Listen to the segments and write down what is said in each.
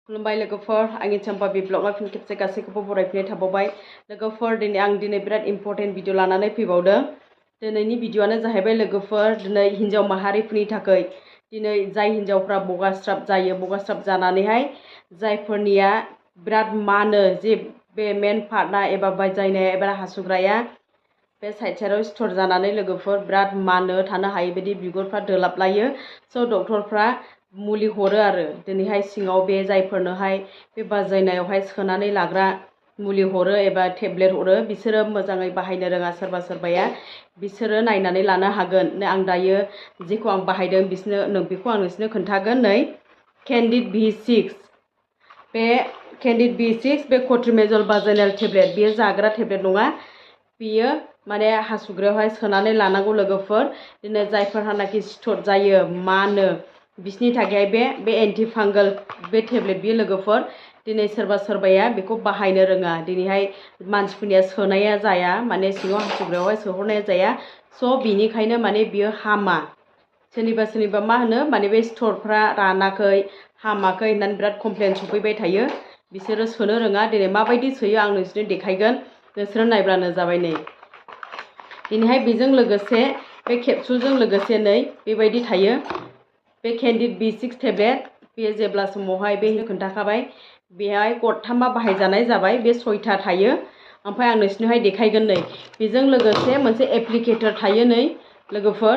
खुलुमबाय लोगोफोर आंनि चम्पा ब्लगआव फिन खेबसे गासैखौबो बरायफिननाय थाबावबाय लोगोफोर दिनै बिराद इम्पर्टेन्ट भिडिअ लानानै फैबावदों। दिनैनि भिडिअआनो जाहैबाय लोगोफोर दिनै हिन्जाव माहारिफोरनि थाखाय दिनै जाय हिन्जावफ्रा बगास्राब जायो बगास्राब जानानैहाय जायफोरनिया बिराद मानो जे बे मेन पार्टना एबा बायजायनाया एबा हासुग्राया बे साइड सिथर जानानै लोगोफोर बिराद मानो थानो हायै बायदि बिगुरफ्रा दोलाबलायो। स' डक्टरफ्रा मुलि हरो आरो दिनैहाय सिङाव बे जायफोरनोहाय बे बाजायनायावहाय सोनानै लाग्रा मुलि हरो एबा टेब्लेट हरो बिसोरो मोजाङै बाहायनो रोङा सोरबा सोरबाया बिसोरो नायनानै लानो हागोन। आं दायो जेखौ आं बाहायदों बेखौ आं नोंसोरनो खोन्थागोन। नै केन्डिड V6 बे केन्डिड V6 बे कट्रिमेजल बाजायनाल टेब्लेट बेयो जाग्रा टेब्लेट नङा। बेयो माने हासुग्रायावहाय सोनानै लानांगौ लोगोफोर दिनै जायफोरहानाखि सिथर जायो मानो बिसनि थाखाय बे एन्टि फांगल बे टेब्लेट बेयो लोगोफोर दिनै सोरबा सोरबाया बेखौ बाहायनो रोङा दिनैहाय मानसिफोरनिया सोनाया जाया माने सिङाव हासुग्रायावहाय सोहरनाया जाया। स' बिनिखायनो माने बियो हामा सोरनिबा मा होनो माने बे सिथरफ्रा रानाखै हामाखै होननानै बिराद कमप्लेन सफैबाय थायो। बिसोरो सोनो रोङा दिनै माबायदि सोयो आं नोंसोरनो देखायगोन नोंसोरो नायब्लानो जाबाय। नै दिनैहाय बेजों लोगोसे बे केपसुलजों लोगोसे नै बेबायदि थायो बे केन्डिड V6 टेब्लेट बे जेब्ला समावहाय बे खोन्थाखाबाय बेहाय गरथामा बाहायजानाय जाबाय बे 6था थायो। ओमफ्राय आं नोंसोरनोहाय देखायगोन नै बेजों लोगोसे मोनसे एप्लिकेटर थायो नै लोगोफोर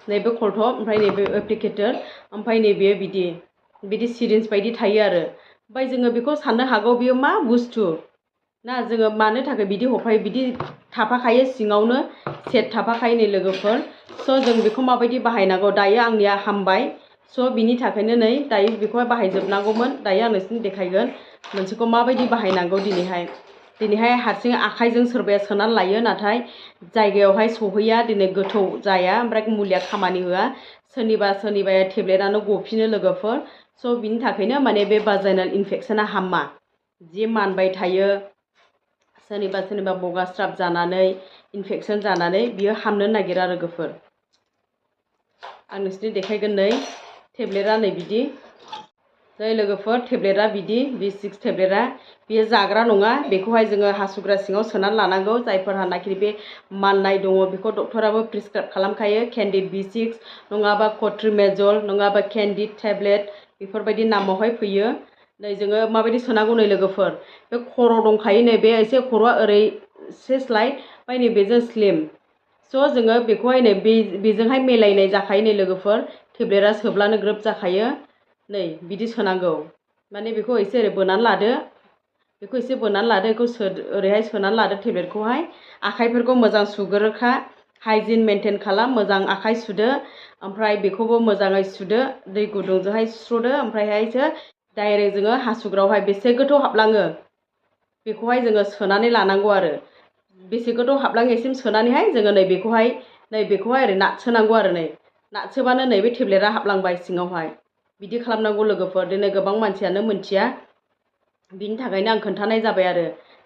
नैबे खलथब ओमफ्राय नैबे एप्लिकेटर ओमफ्राय नैबे बिदि सिरिन्ज बायदि थायो आरो ओमफ्राय जोङो बेखौ साननो हागौ बेयो मा बुस्थु ना जोङो मानो थाखाय बिदि हरफायो बिदि थाफाखायो सिङावनो सेट थाफाखायो नै लोगोफोर। स' जों बेखौ माबायदि बाहायनांगौ दायो आंनिया हामबाय स' बिनि थाखायनो नै दायो बेखौहाय बाहायजोबनांगौमोन। दायो आं नोंसोरनो देखायगोन मोनसेखौ माबायदि बाहायनांगौ। दिनैहाय हारसिं आखाइजों सोरबाया सोनानै लायो नाथाय जायगायावहाय सहैया दिनै गोथौ जाया ओमफ्राय मुलिया खामानि होआ सोरनिबाया टेब्लेटआनो गफिनो लोगोफोर। स' बिनि थाखायनो माने बे बाजायनाल इनफेक्सना हामा जि मानबाय थायो सोरनिबा बगास्राब जानानै इनफेक्सन जानानै बियो हामनो नागिरा लोगोफोर। आं नोंसोरनो देखायगोन नै टेब्लेटआ नै बिदि नै लोगोफोर टेब्लेटआ बिदि V6 टेब्लेटआ बेयो जाग्रा नङा। बेखौहाय जोङो हासुग्रा सिङाव सोनानै लानांगौ जायफोरहानाखि बे माननाय दङ बेखौ डक्टराबो प्रिसक्राइब खालामखायो केन्डिड V6 नङाबा कट्रिमेजल नङाबा केन्डिड टेब्लेट बेफोरबायदि नामावहाय फैयो। नै जोङो माबायदि सोनांगौ नै लोगोफोर बे खर' दंखायो नै बे एसे खर'आ ओरै स्लाइड ओमफ्राय नै बेजों स्लिम स' जोङो बेखौहाय नै बेजोंहाय मिलायनाय जाखायो नै लोगोफोर टेब्लेटआ सोब्लानो ग्रोब जाखायो। नै बिदि सोनांगौ माने बेखौ एसे ओरै बोनानै लादो बेखौ एसे बोनानै लादो बेखौ ओरैहाय सोनानै लादो टेब्लेटखौहाय आखाइफोरखौ मोजां सुग्रोखा हाइजिन मेनटेन खालाम मोजां आखाइ सुदो ओमफ्राय बेखौबो मोजाङै सुदो दै गुदुंजोंहाय सुस्र'दो ओमफ्रायहायसो डाइरेक्ट जोङो हासुग्रायावहाय बेसे गोथौ हाबलाङो बेखौहाय जोङो सोनानै लानांगौ आरो बेसे गोथौ हाबलाङो एसिम सोनानैहाय जोङो नै बेखौहाय ओरै नारसोनांगौ आरो नै नारसोबानो नै बे टेब्लेटआ हाबलांबाय सिङावहाय बिदि खालामनांगौ लोगोफोर। दिनै गोबां मानसियानो मोनथिया बिनि थाखायनो आं खोन्थानाय जाबाय आरो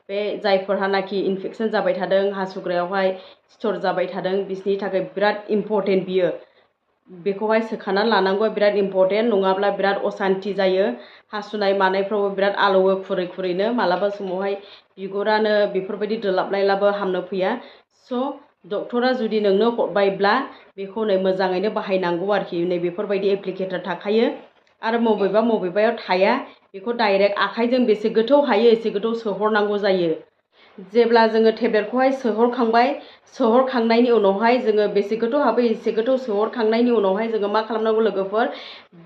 बे जायफोरहानाखि इनफेक्सन जाबाय थादों हासुग्रायावहाय सिथर जाबाय थादों बिसोरनि थाखाय बिराद इम्परटेन्ट बियो बेखौहाय सोखानानै लानांगौ बिराद इम्परटेन्ट नङाब्ला बिराद असान्थि जायो। हासुनाय मानायफ्रावबो बिराद आलौवो खुरैनो मालाबा समावहाय बिगुरानो बेफोरबायदि दोलाबलायलाबो हामनो फैया। स' डक्टरा जुदि नोंनो हरबायब्ला बेखौ नै मोजाङैनो बाहायनांगौ आरोखि नै बेफोरबायदि एप्लिकेटर थाखायो आरो बबेबायाव थाया बेखौ डाइरेक्ट आखाइजों बेसे गोथौ हायो एसे गोथौ सोहरनांगौ जायो। जेब्ला जोङो टेब्लेटखौहाय सोहरखांनायनि उनावहाय जोङो बेसे गोथौ हाबो एसे गोथौ सोहरखांनायनि उनावहाय जोङो मा खालामनांगौ लोगोफोर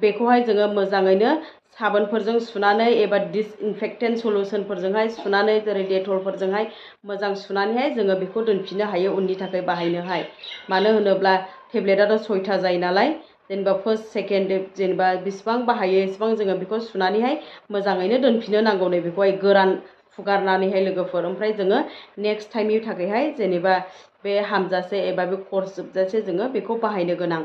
बेखौहाय जोङो मोजाङैनो साबोनफोरजों सुनानै एबा डिसइनफेक्टेन्ट सलुसनफोरजोंहाय सुनानै जेरै डेटलफोरजोंहाय मोजां सुनानैहाय जोङो बेखौ दोनफिननो हायो उननि थाखाय बाहायनोहाय। मानो होनोब्ला टेब्लेटआथ' 6था जायो नालाय जेनेबा फार्स्ट सेकेन्ड जेनेबा बेसेबां बाहायो एसेबां जोङो बेखौ सुनानैहाय मोजाङैनो दोनफिननो नांगौ नै बेखौहाय गोरान फुगारनानैहाय लोगोफोर। ओमफ्राय जोङो नेक्स्ट टाइमनि थाखायहाय जेनेबा बे हामजासे एबा बे कर्स जोबजासे जोङो बेखौ बाहायनो गोनां।